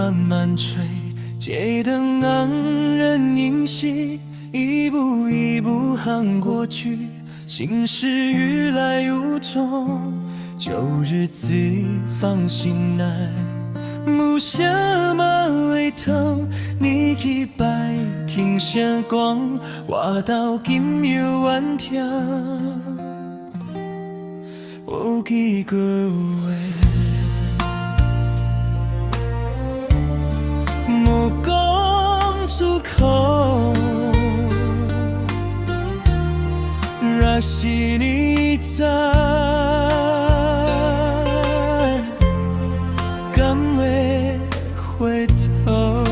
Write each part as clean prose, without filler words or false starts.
慢慢吹，街灯让人凝息，一步一步航过去，心事愈来愈重，旧日子放心来，无什么回头，你去摆轻声讲，我到今犹怨听，无记过话。莫讲出口，若是你知，敢会回头？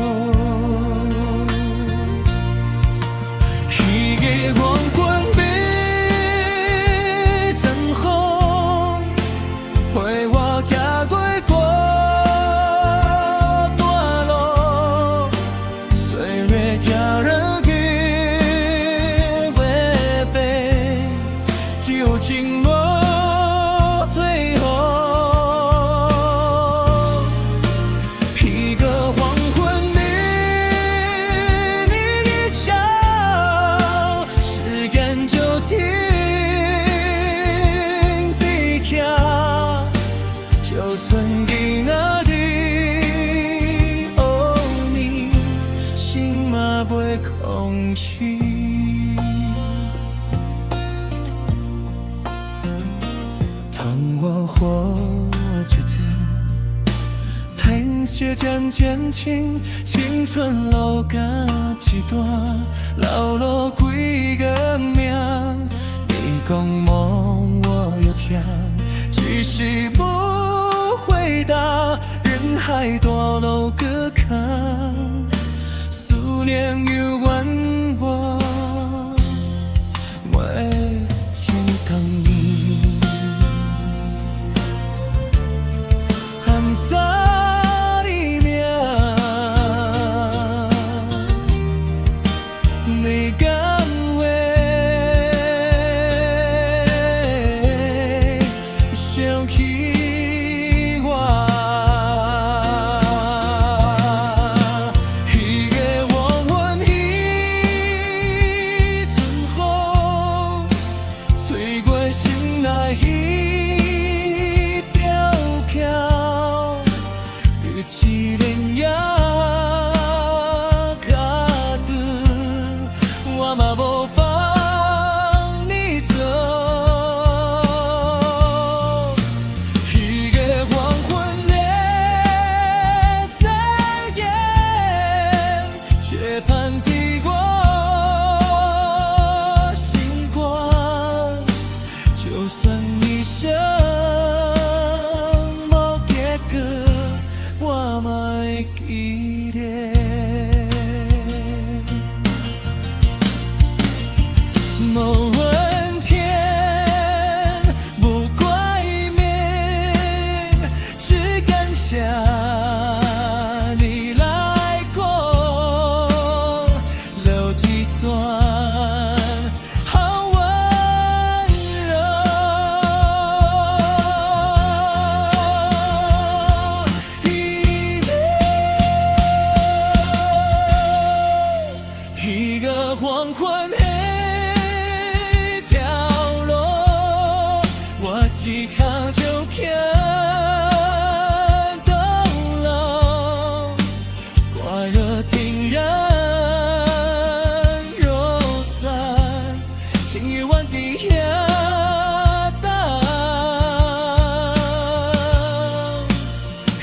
彼个黄昏变成风，陪我行过。情无退后，彼个黄昏里，你一笑，时间就停地跳。就算在哪里，哦，你心嘛袂空虚。当我活着的，天色渐渐清，青春路到一段，老了几个命。你讲梦我有听，只是不回答。人海多路隔坎，思念又问我，没见到你。啥里面？你敢会想起我？彼个黄昏，彼阵风，吹过心内彼条桥。一连夜卡顿，我嘛无放你走。彼个黄昏也在演，却盼抵我星光。就算一生无结果。我嘛会记得，无问天，无怪命，只感谢你来过，留一段好温一个黄昏的条路，我一下就行到老。挂热天然若散，情与怨在遐等。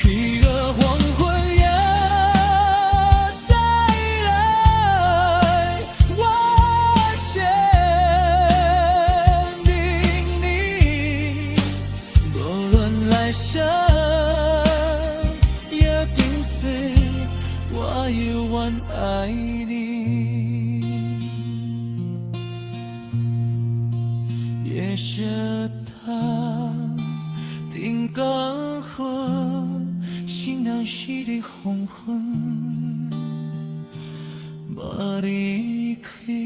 彼个黄昏也再来。我先命你，无论来生，也定是我永远爱你。也舍他定刚好，心难系的黄昏。离开。